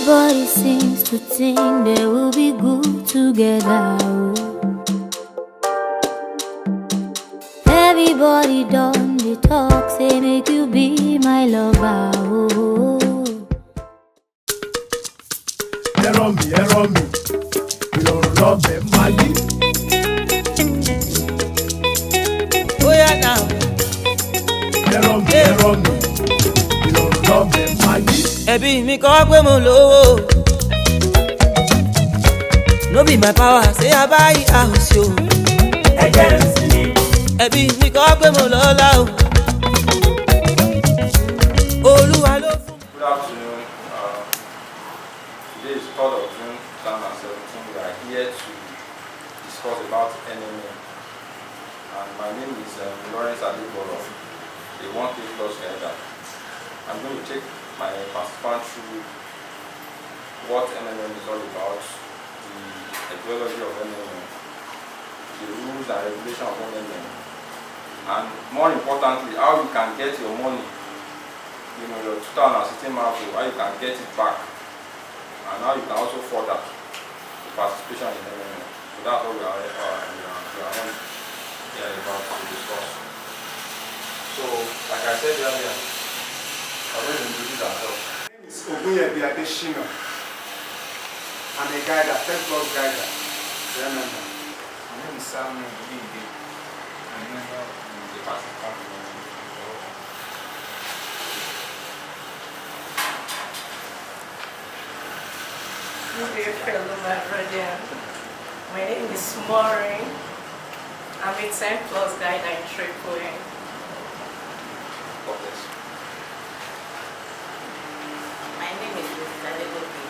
Everybody seems to think they will be good together. Everybody done the talk, say make you be my lover. Ẹ̀rọ mi, ìrọ̀rùn lọ́bẹ̀ máa yí. Bóyá náà. Ẹ̀rọ mi, ìrọ̀rùn lọ́bẹ̀ máa yí. Ẹbí mi kọ́ pé mo lówó. No be my power, say I buy house yo. Ẹ̀jẹ̀ ń sin ni. Ẹbí mi kọ́ pé mo lọ́lá o. Olúwa ló fún. Good afternoon. Today is 3rd of June 2017. We are here to discuss about NMN. And my name is Lawrence Adeboro, a 1K plus guider. I'm going to take my participant through what NMN is all about, the ideology of NMN, the rules and regulations of NMN, and more importantly, how you can get your money, you know, your 2016 market, how you can get it back, and how you can also further the participation in NMN. So that's what we are here about to discuss. So, like I said earlier, I'm going to introduce ourselves. My name is Ogunyebi Adeshina. I'm a guider, 10 plus guider. Remember. My name is Samuel Obinde. I'm a member of the participant. Good day, fellow my brother. My name is Maureen. I'm a 10 plus guide in Triple A. God bless. My name is Mr. Legobi.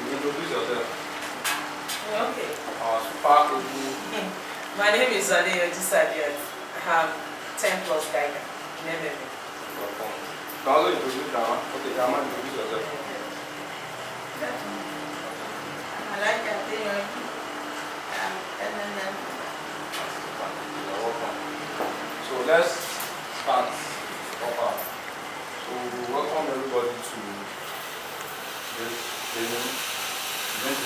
You introduce yourself. Okay. Our super Ogu. My name is Adeyo Jisadiot. I have 10 plus guide. Never. Welcome. You can also introduce Rama. Okay, Rama, introduce yourself. I like that thing. NNN. You're welcome. So let's start proper. So we welcome everybody to this training. It's going to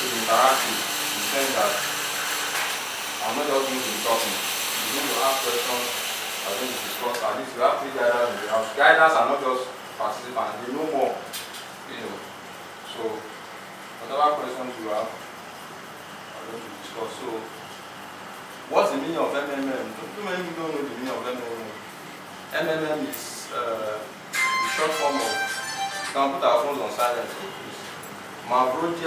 be interactive in the sense that I'm not just going to be talking. You're going to ask questions. I'm going to discuss. At least we have 3 guiders in the house. Guiders are not just participants, they know more. You know. So whatever questions you have, I'm going to discuss. So what's the meaning of MMM? Too many people don't know the meaning of MMM. MMM is the short form of, you can put our phones on silent. Mabrodi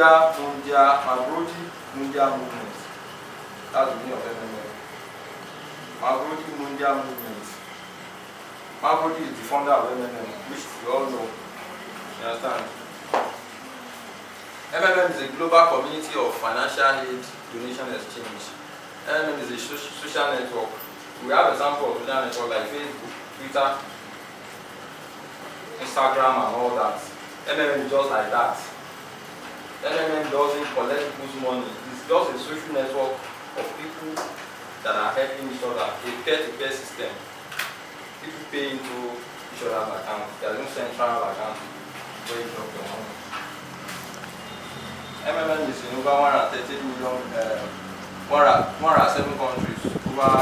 Mundia movement. That's the meaning of MMM. Mabrodi Mundia movement. Mabrodi is the founder of MMM, which we all know. You understand? MMM is a global community of financial aid donation exchange. MMM is a social network. We have examples of social networks like Facebook, Twitter, Instagram, and all that. MMM is just like that. MMM doesn't collect people's money. It's just a social network of people that are helping each other, a peer-to-peer system. People pay into each other's account. There is no central account where you drop your money. MMM is in over 130 million, 107 countries, over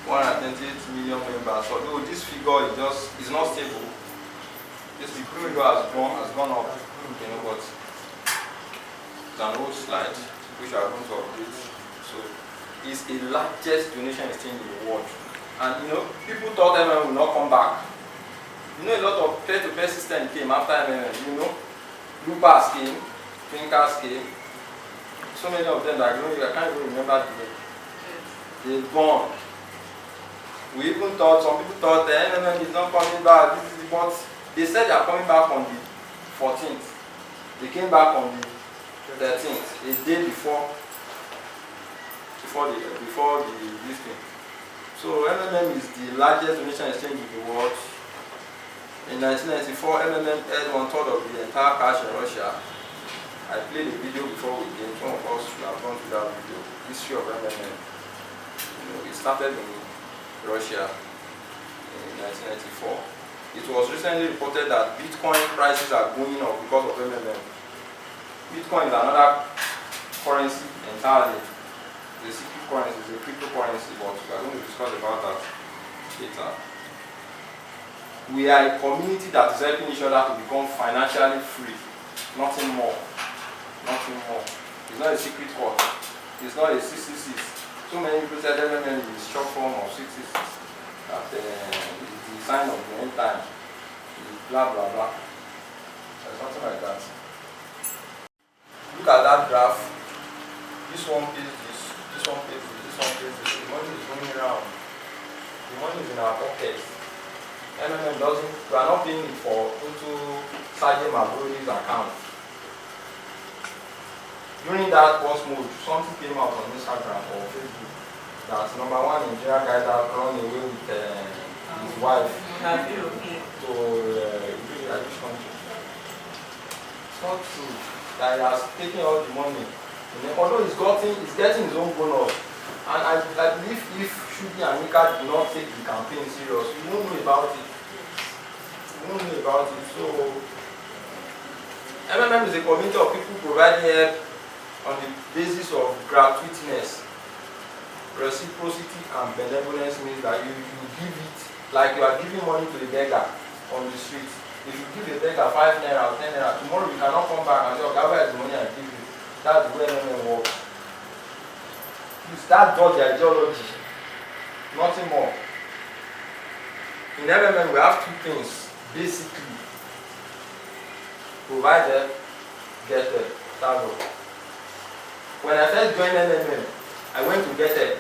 128 million members. Although this figure is not stable, this figure has gone up, you know, but it's an old slide which I are going to update. So it's the largest donation exchange in the world. And you know, people thought MMM will not come back. You know, a lot of peer-to-peer system came after MMM. You know, Lupas came, Twinkers came. So many of them that I can't even remember the name. They've gone. We even thought, some people thought the MMM is not coming back. But they said they are coming back on the 14th. They came back on the 13th, a day before the listing. So MMM is the largest donation exchange in the world. In 1994, MMM held 1/3 of the entire cash in Russia. I played a video before we came. Some of us should have gone through that video. History of MMM. You know, it started in Russia. in 1994. It was recently reported that Bitcoin prices are going up because of MMM. Bitcoin is another currency entirely. The secret currency is a cryptocurrency, but we are going to discuss about that later. We are a community that is helping each other to become financially free. Nothing more. Nothing more. It's not a secret code. It's not a 666. So many people said MMM is a short form of 666. That it's the sign of the end time. Blah blah blah. There's something like that. Look at that graph. This one pays this, this one pays this, this one pays this. The money is going around. The money is in our pockets. MMM doesn't, we are not paying it for into Sergeant Mabrodi's account. During that post mode, something came out on Instagram or Facebook that number one Nigerian guy that run away with his wife to the Irish country. It's not true that he has taken all the money. Although he's getting his own bonus. And I believe if Shubi and Mika do not take the campaign serious, we won't know about it. We won't know about it. So MMM is a community of people providing help on the basis of gratuitousness. Reciprocity and benevolence means that you give it like you are giving money to the beggar on the street. If you give a beggar 5 naira or 10 naira, tomorrow you cannot come back and say, okay, where is the money I give you? That's the way MMM works. You start dodge their ideology, nothing more. In MMM we have 2 things, basically. Provide help, get help. That's all. When I first joined MMM, I went to get help.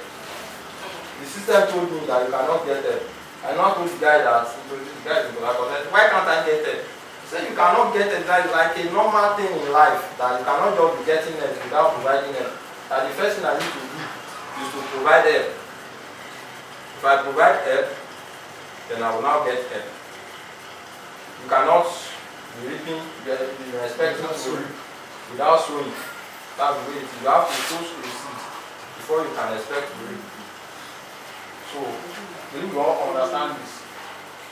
The system told me that you cannot get help. I now told the guy that introduced the guy to Bola, why can't I get help? He said you cannot get help. That is like a normal thing in life, that you cannot just be getting help without providing help. That the first thing I need to do is to provide help. If I provide help, then I will now get help. You cannot be reaping, be expecting to reap without sowing. That's the way it is. You have to sow the seed before you can expect to reap. So, we need to all understand this.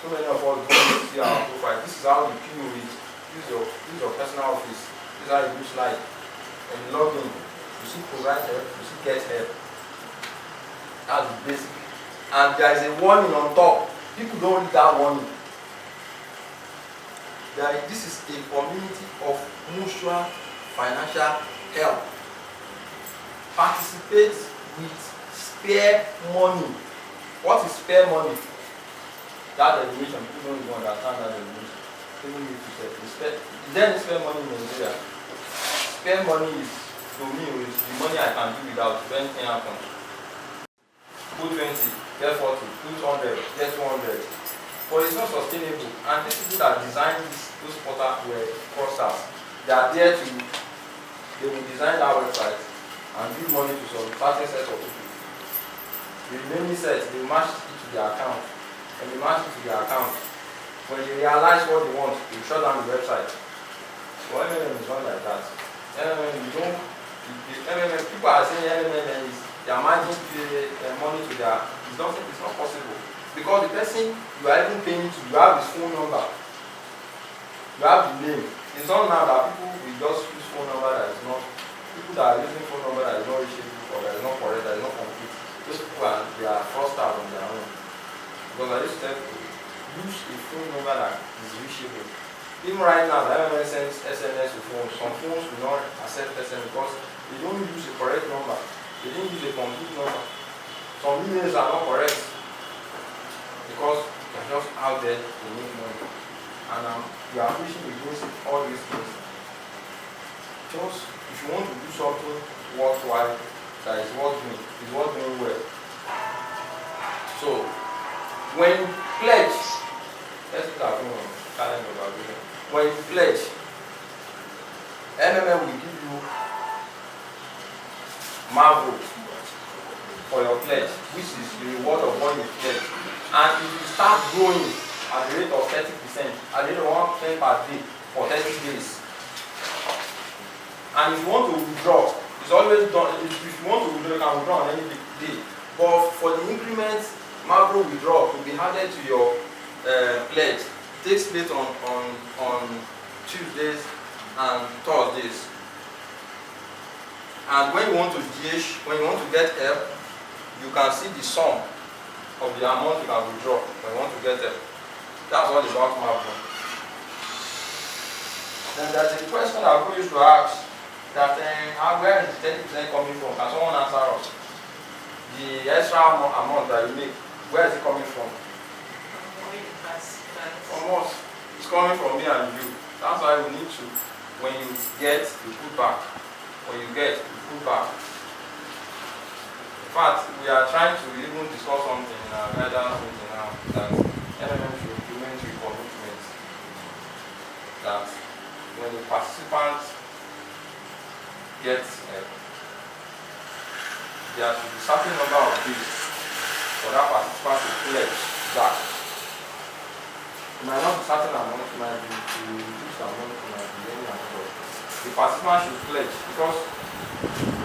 So many of us don't see our profile. This is how the PO is. This is your personal office. This is how it looks like. When you log in, you see provide help, you see get help. That's the basic. And there is a warning on top. People don't read that warning. This is a community of mutual financial help. Participate with spare money. What is spare money? That definition, people don't even understand that definition. People need to say, is there any spare money in Nigeria? Spare money is, to me, is the money I can do without when anything happens. Put 20, get 40, put 100, get 200. But it's not sustainable. And these people that designed those portals were fraudsters. They are there to, they will design that website and give money to some certain set of people. The remaining set, they match it to their account. When they match it to their account, when they realize what they want, they shut down the website. So MMM is not like that. MMM, people are saying MMM is, they are managing money to their, it's not possible. Because the person you are even paying to, you have his phone number. You have the name. It's not now that people will just use phone number that is not, people that are using phone number that is not reachable or that is not correct, that is not complete. Those people they are fraudsters on their own. Because I used to tell people, use a phone number that is reachable. Even right now, the MMM sends SMS to phones. Some phones will not accept SMS because they don't use a correct number. They don't use a complete number. Some emails are not correct because they are just out there to make money. And we are pushing against all these things. Just if you want to do something worthwhile, that is worth doing, is worth doing well. So when you pledge, let's put our phone on calendar evaluation. When you pledge, MMM will give you Marvel for your pledge, which is the reward of what you pledge. And if you start growing at the rate of 30%, at the rate of 1% per day for 30 days. And if you want to withdraw, it's always done. If you want to withdraw, you can withdraw on any day. But for the increments macro withdrawal will be added to your pledge. Takes place on Tuesdays and Thursdays. And when you want to get help, you can see the sum of the amount you can withdraw when you want to get help. That's all about macro. Then there's a question that we used to ask that where is the 30% coming from? Can someone answer us? The extra amount that you make, where is it coming from? From us. It's coming from me and you. That's why we need to, when you get, you put back. When you get, you put back. In fact, we are trying to even discuss something in our guidance meeting now that NMM should implement a commitment that when the participants get there should be a certain number of days for that participant to pledge back. It might not be certain amount, it might be to reduce the amount, it might be any amount. The participant should pledge because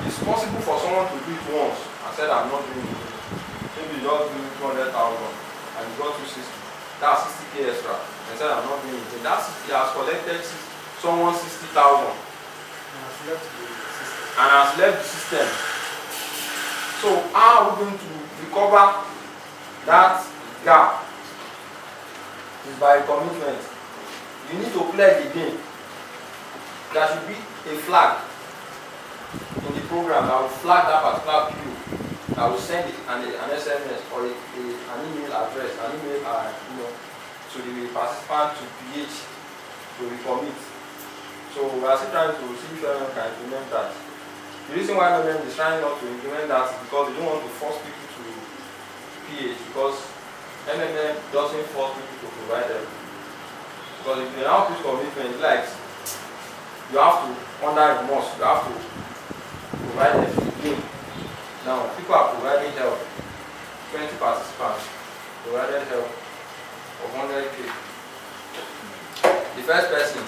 it's possible for someone to do it once and said, I'm not doing it. Maybe you just do 200,000 and you got 260. That's 60k extra. And said, I'm not doing it. That's he has collected someone 60,000 and has left the system. So how are we going to recover that gap? Is by commitment. You need to pledge again. There should be a flag in the program that will flag that particular PO, that will send an SMS or an email address, an email to the participant to PH to recommit. So we are still trying to see if anyone can implement that. The reason why NMM is trying not to implement that is because they don't want to force people to PH, because NMM doesn't force people to provide them. Because if you now put commitment, like you have to, under a must, you have to provide them again. Now, people are providing help. 20 participants provided help of 100k. The first person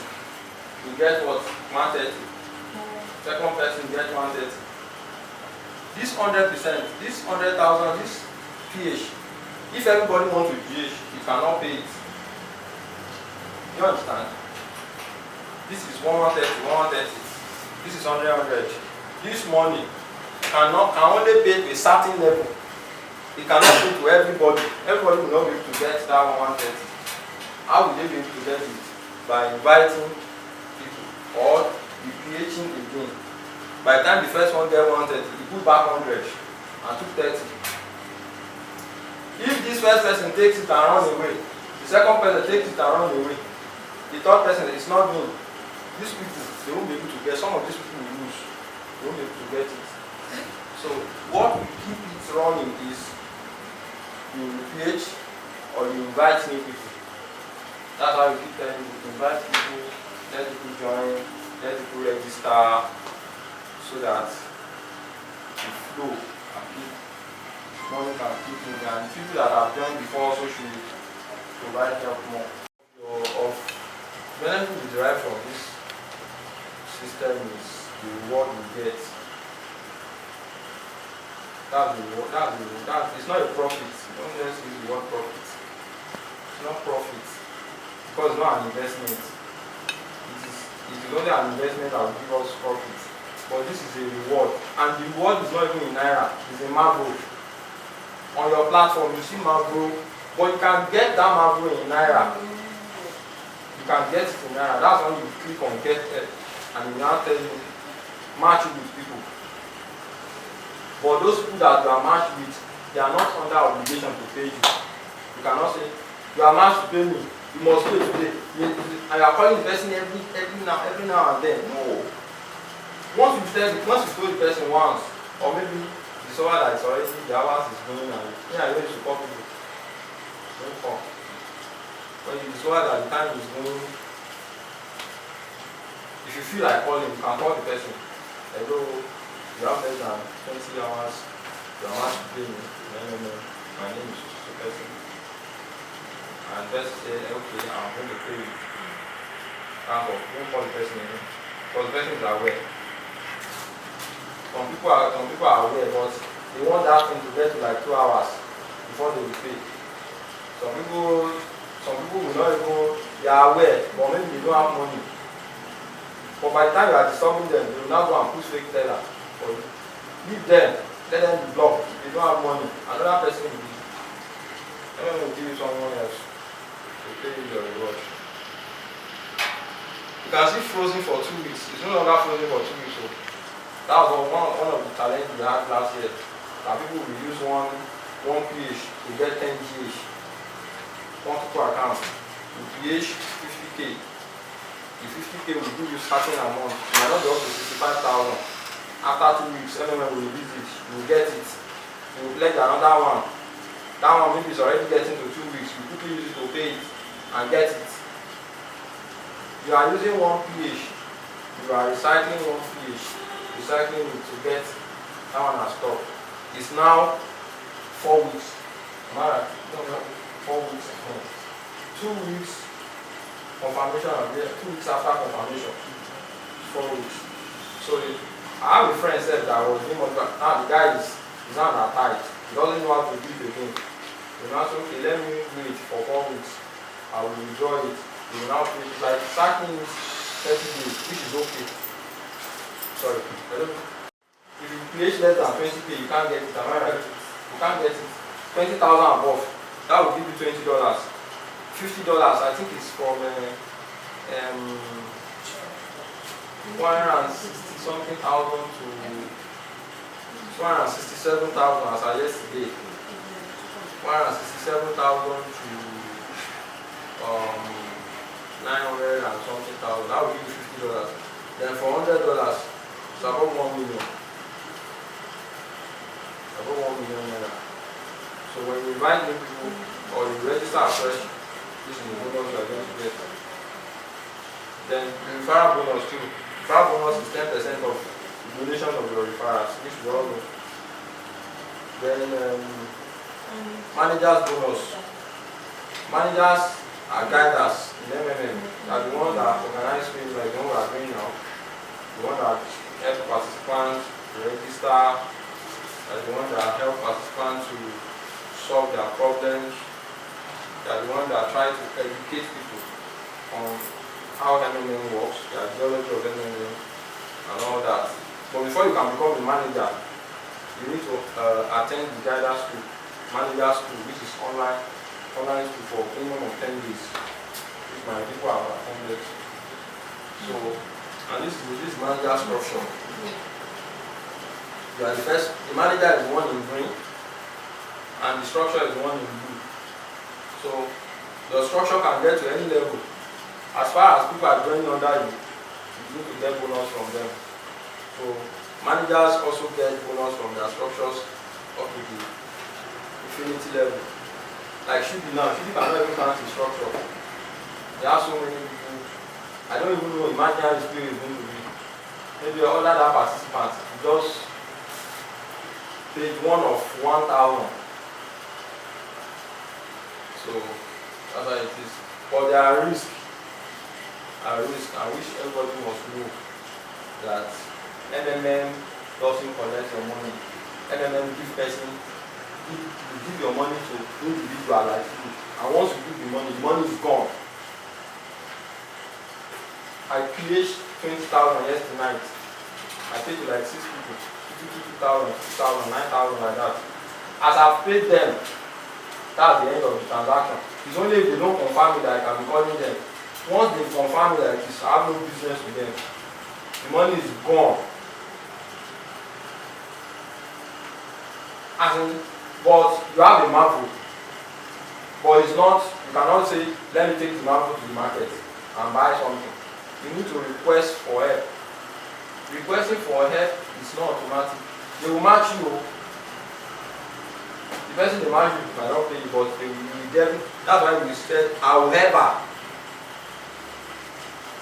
will get what? 130. Second person will get 130. This 100%, this 100,000, this PH, if everybody wants to PH, you cannot pay it. You understand? This is 130, 130. This is 100. This money can only pay to a certain level. It cannot pay to everybody. Everybody will not be able to get that 130. How will they be able to get it? By inviting people or be PHing again. By the time the first one gets 130, he put back 100 and took 30. If this first person takes it and runs away, the second person takes it and runs away, the third person is not doing. These people, they won't be able to get, some of these people will lose. They won't be able to get it. So what will keep it running is you PH or you invite new people. That's how you keep telling people. Invite people, let people join, let people register so that the flow can keep money can keep moving, and people that have joined before also should provide help more. So of benefit we derive from this system is the reward we get. That's the reward. It's not a profit. Don't just use the word profit. It's not profit because it's not an investment. It is only an investment that will give us profit. But this is a reward, and the reward is not even in naira. It's in Marlboro. On your platform, you see Marlboro, but you can get that Marlboro in naira. You can get it in naira. That's when you click on get it, and it will now tell you match it with people. But those people that you are matched with, they are not under obligation to pay you. You cannot say you are matched to pay me. You must pay today. And you are calling the person every now and then. No. Once you told the person once, or maybe discover that it's already the hours is going and you are going to call people. Don't call. When you discover that the time is going, if you feel like calling, you can call the person. Hello, you have less than 20 hours, you are asked to pay me. No, my name is the person. And just say, okay, I'm going to pay you. Don't call the person again. Because the person is aware. Some people are aware, but they want that thing to get to like 2 hours. before they will pay. Some people will not even, they are aware, but maybe they don't have money. But by the time you are disturbing them, they will now go and put fake teller for you. Leave them, let them be blocked. If they don't have money, another person will give you. Everyone will give you someone else to pay you your reward. You can see frozen for 2 weeks. It's no longer frozen for 2 weeks. So that was one of the challenges we had last year. That people will use one PH to get 10 GH. One people account. With PH 50k. The 50k will give you certain amount. You might not be up to 65,000. After 2 weeks, MMM will release it. You will get it. You will collect another one. That one maybe is already getting to 2 weeks. You quickly use it to pay it and get it. You are using one PH. You are recycling one PH. Recycling it to get that one has stopped. It's now 4 weeks. Am I right? No, 4 weeks. 2 weeks confirmation of the 2 weeks after confirmation. 4 weeks. So I have a friend said that I was doing money. Now the guy is not that tight. He doesn't know how to do it again. He now said, okay, let me wait for 4 weeks. I will withdraw it. He will now pay it. Like stacking 30 days, which is okay. Sorry. If you place less than 20k, you can't get it. Am I right? You can't get it. 20,000 above. That will give you $20. $50, I think it's from 160 something thousand to 267,000 as I yesterday. 167,000 to 900 and something thousand. That will give you $50. Then for $100, it's about 1 million. About 1 million naira. So when you invite new people or you register afresh, this is the bonus you are going to get. Then the referral bonus too. Referral bonus is 10% of the donation of your referrals, which we all know. Then managers bonus. Managers are guiders in MMM. They are the ones that organize things like the one we are doing now. The one that help participants to register. The one that help participants to solve their problems. They are the ones that try to educate people on how MMM works, the ideology of MMM, and all that. But before you can become a manager, you need to attend the guidance school, manager school, which is online school for minimum of 10 days, which my people have attended. So, and this manager structure. You are the manager is the one in green, and the structure is the one in blue. So the structure can get to any level. As far as people are joining under you, you need to get bonus from them. So managers also get bonus from their structures up to the infinity level. Like Shubi now, Shubi cannot even count his structure. There are so many people. I don't even know imaginary skill is going to be. Maybe under that participant, just page 1 of 1,000. So that's how it is. But there are risks. I wish everybody must know that MMM doesn't collect your money. MMM give your money to individual like you. And once you give the money is gone. I pledged 20,000 yesterday night. I paid to like 6 people. 52,000, 2,000, 9,000 like that. As I've paid them, that's the end of the transaction. It's only if they don't confirm me that I can be calling them. Once they confirm me like this, I have no business with them. The money is gone. But you have a marvel. But it's not, you cannot say, let me take the marvel to the market and buy something. You need to request for help. Requesting for help is not automatic. They will match you. The person they match you might not pay you, but they will get it. That's why we said, however,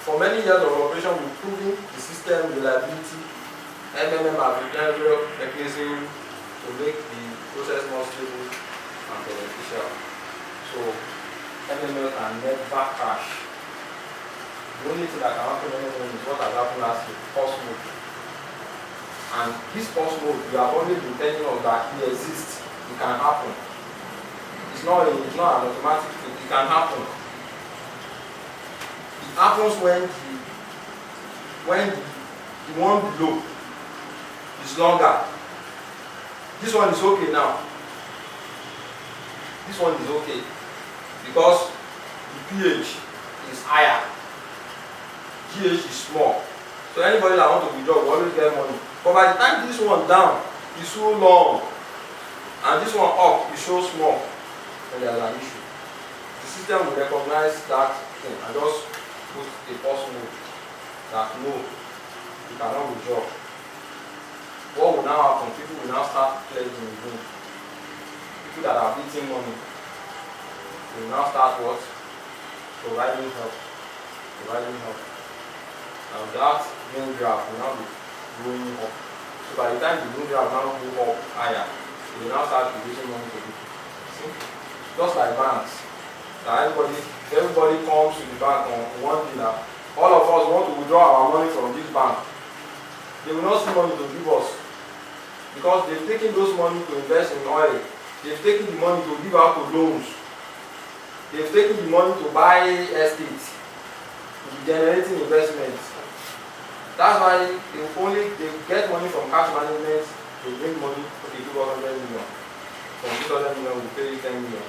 for many years of operation, we've proven the system reliability. MMM have been various mechanisms to make the process more stable and beneficial. So MMM can never crash. The only thing that can happen in MMM is what has happened last year, pulse mode. And this pulse mode, we have only been telling us that it exists, it can happen. It's not an automatic thing. It can happen. It happens when the one below is longer. This one is okay now. This one is okay because the pH is higher. GH is small. So anybody that wants to withdraw will always get money. But by the time this one down is so long and this one up is so small, then there's an issue. The system will recognize that thing and just put a pause mode that no, you cannot withdraw. What will now happen? People will now start pledging again. People that are eating money will now start what? Providing help. And that main graph will now be going up. So by the time the main graph now go up higher, it will now start releasing money to people. See? Just like banks. That everybody comes to the bank on one dinner. All of us want to withdraw our money from this bank. They will not see money to give us. Because they've taken those money to invest in oil. They've taken the money to give out to loans. They've taken the money to buy estates. To be generating investments. That's why they get money from cash management. They bring money, okay, give us 100 million. From this 100 million, we pay 10 million.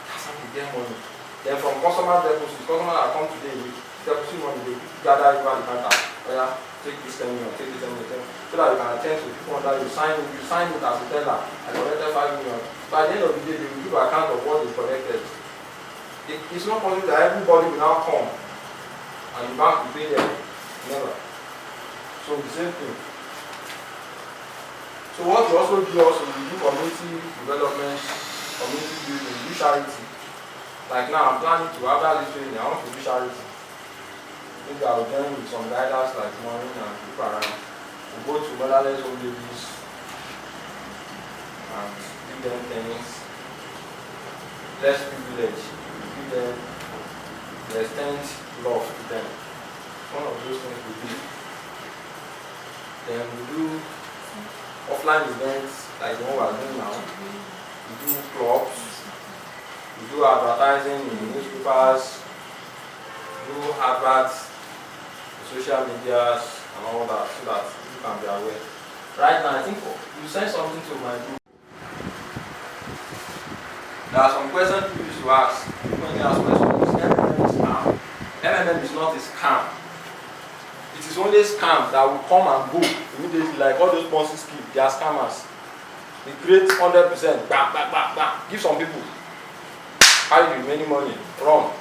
That's how they get money. Then from customer deposits, customers that come today with deposit money, they gather over the counter. Oh yeah, take this 10 million, take this 10 million, so that you can attend to people that you sign it as a teller. I collected 5 million. So at the end of the day, they will give account of what they collected. It's not possible that everybody will now come and the bank will pay them. Never. So the same thing. So what we also do we do community development, community building, we do charity. Like now I'm planning to, after this training, I want to do charity. Maybe I will join with some guiders like Maureen and people around. We'll go to motherless old babies and give them things. Less privilege. Give them the extent love to them. One of those things we do. Then we do offline events like the one we are doing now. We do clubs. We do advertising in the newspapers. We do adverts, social medias, and all that, so that you can be aware. Right now, I think you sent something to my group. There are some questions people used to ask. When they ask questions, is MMM a scam? MMM is not a scam. It is only a scam that will come and go immediately, like all those Ponzi schemes. They are scammers. They create 100%, bang. Give some people. How you many money? Wrong.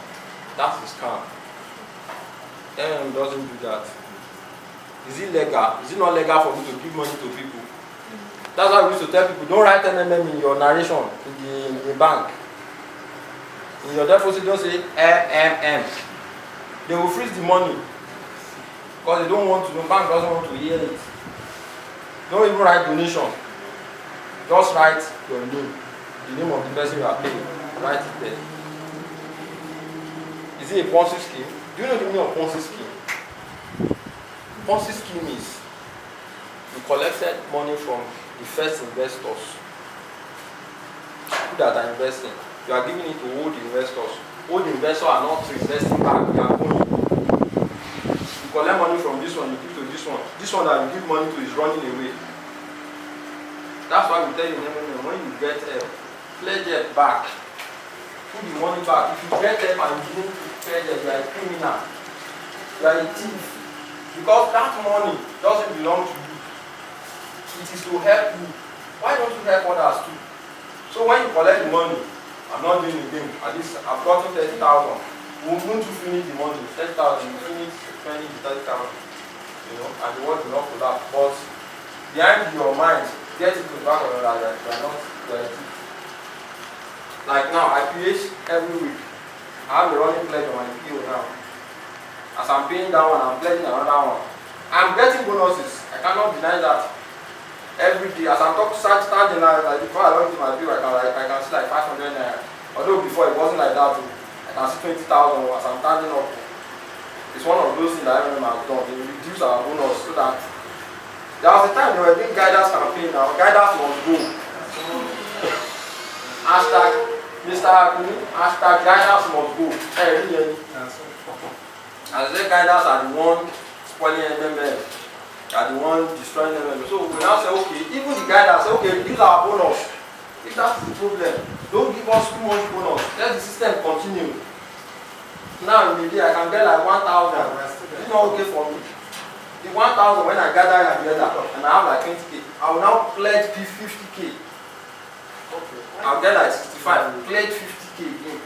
That's a scam. MMM doesn't do that. Is it legal? Is it not legal for me to give money to people? That's why we used to tell people, don't write MMM in your narration in the bank. In your deposit, don't say MMM. They will freeze the money. Because they don't want to know, bank doesn't want to hear it. Don't even write donation. Just write your name, the name of the person you are paying. Write it there. Is it a Ponzi scheme? Do you know the meaning of Ponzi scheme? Ponzi scheme is you collected money from the first investors. People that are investing, you are giving it to old investors. Old investors are not investing back, they are going. You collect money from this one, you give to this one. This one that you give money to is running away. That's why we tell you, when you get help, pledge it back. Put the money back. If you get help and you didn't pledge it, you are a criminal. You are a thief. Because that money doesn't belong to you. It is to help you. Why don't you help others too? So when you collect the money, I'm not doing the game. At least I've gotten 30,000. Won't you finish the money? 30,000, you finish spending the 30,000. You know, and the world will not pull up. But behind your mind, get it to the back of your life that you are not guaranteed. Like now, I PH every week. I have a running pledge on my PO now. As I'm paying that one, I'm pledging another one. I'm getting bonuses. I cannot deny that. Every day, as I'm starting like before I log into my bill, I can see like 500 naira. Although before it wasn't like that too. I can see 20,000 as I'm standing up. It's one of those things that I remember I've done. They reduce our bonus so that there was a time they were doing guidance campaign now. Guidance must go. Hashtag Mr. Akuni, hashtag guidance must go. Hey, really? As the guidance are the one spoiling MMM, are the one destroying MMM. So we now say, okay, even the guidance say, okay, reduce our bonus. If that's the problem, don't give us too much bonus. Let the system continue. Now maybe I can get like 1,000. It's not okay for me. The 1,000 when I gather and I have like 20k, I will now pledge 50k. Okay. I'll get like 65. Pledge 50k again.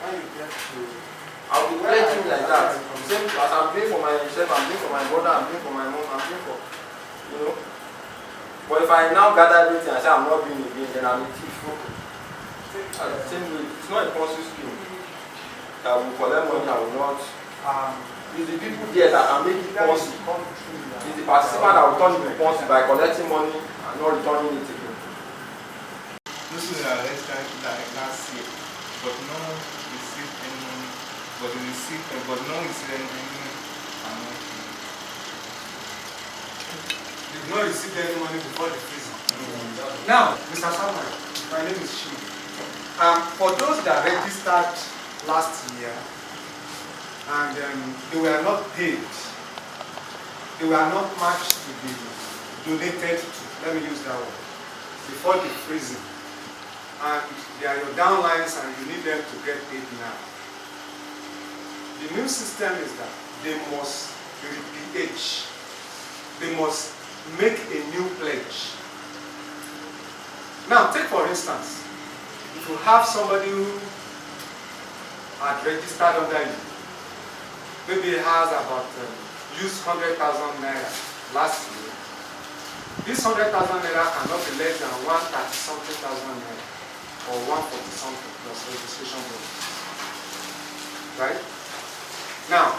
I'll be pledging like that. Same as I'm doing for myself, I'm doing for my brother, I'm doing for my mom, I'm doing for, you know. But if I now gather everything and say I'm not doing it again, then I'm a thief. Same way, it's not a conscious scheme. I will collect money, I will not. It's the people there that can make it possible. It's the participant that will turn it possible by collecting money and not returning it again. This is our last year, but no one received any money. But no one received any amount. Did not receive any money before the freezing. Now, Mr. Samuel, my name is Shi. For those that registered last year and they were not paid, they were not matched to be donated to, let me use that word, before the freezing, and they are your downlines and you need them to get paid now. The new system is that they must re-PH. They must make a new pledge. Now, take for instance, if you have somebody who had registered under you, maybe he has about used 100,000 naira last year. This 100,000 naira cannot be less than 130-something thousand naira or 140-something plus registration bonus. Right? Now,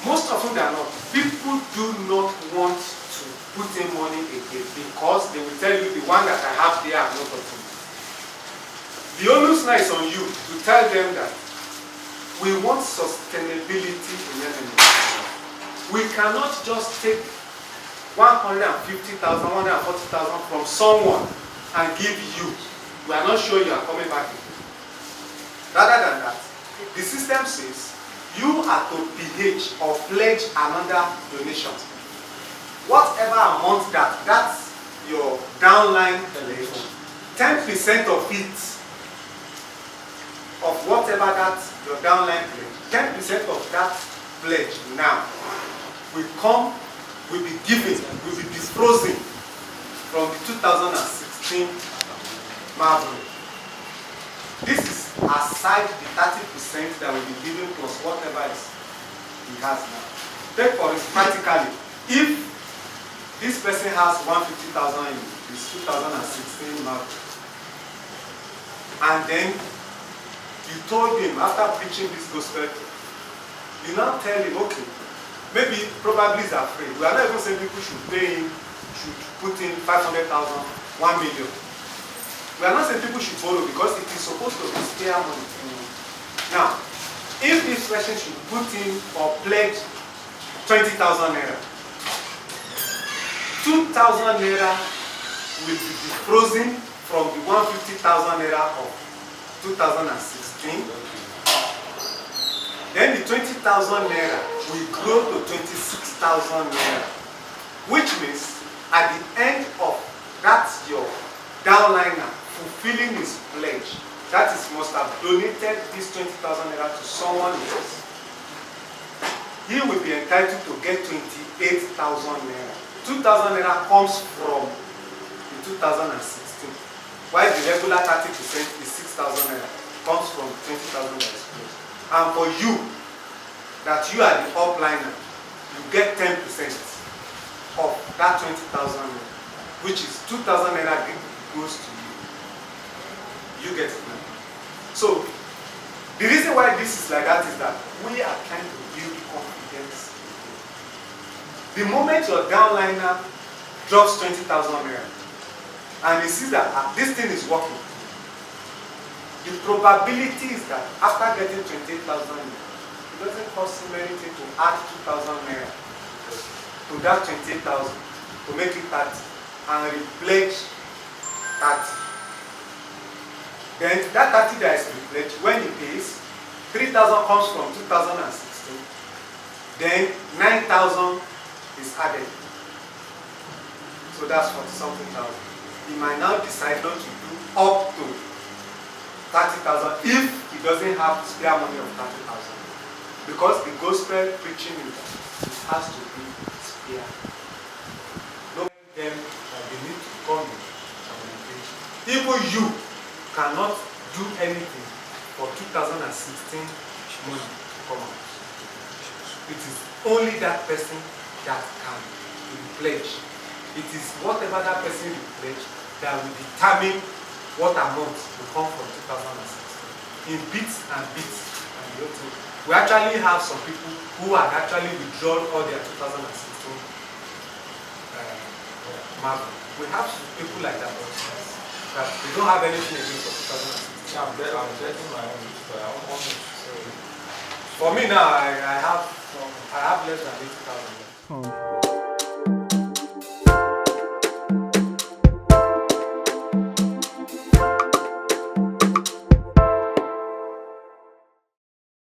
most often than not, people do not want to put in money again because they will tell you the one that I have there are not opportunity. The onus now is on you to tell them that we want sustainability in NMA. We cannot just take 150,000, 140,000 from someone and give you. We are not sure you are coming back again. Rather than that, the system says you are to PH or pledge another donation. Whatever amount that's your downline pledge, 10% of it, of whatever that your downline pledge, 10% of that pledge now will be given, will be disposing from the 2016 Marvel. This is aside the 30% that will be given plus whatever he has now. Take for instance, practically, if this person has 150,000 in his 2016 Marvel, and then you told him after preaching this gospel, you now tell him, okay, maybe probably he's afraid. We are not even saying people should pay him, should put in 500,000, 1 million. We are not saying people should borrow because it is supposed to be spare money. Now, if this person should put in or pledge 20,000 naira, 2,000 naira will be frozen from the 150,000 naira of 2016. Then the 20,000 naira will grow to 26,000 naira, which means at the end of that your downliner fulfilling his pledge, that is must have donated this 20,000 naira to someone else, he will be entitled to get 28,000 naira. 2,000 naira comes from the 2016, while the regular 30% is 6,000 naira, comes from 20,000 naira. And for you, that you are the upliner, you get 10% of that 20,000 naira, which is 2,000 naira goes to you. You get it now. So, the reason why this is like that is that we are trying to build confidence. The moment your downliner drops 20,000 naira and he sees that this thing is working, the probability is that after getting 28,000 naira, it doesn't cost him anything to add 2,000 naira to that 28,000 to make it 30 and repledge 30. Then that 30 that is pledge, when he pays, 3,000 comes from 2016. Then 9,000 is added. So that's 40-something thousand. He might now decide not to do up to 30,000 if he doesn't have spare money of 30,000. Because the gospel preaching is, it has to be spare. Don't tell them that they need to come in and preach. Even you cannot do anything for 2016 money to come out. It is only that person that can pledge. It is whatever that person will pledge that will determine what amount will come from 2016 in bits and bits. And the other thing. We actually have some people who have actually withdrawn all their 2016 mark. We have people like that also. That they don't have anything against 2016. I'm getting my own, but I want to. For me now, I have less than 80,000.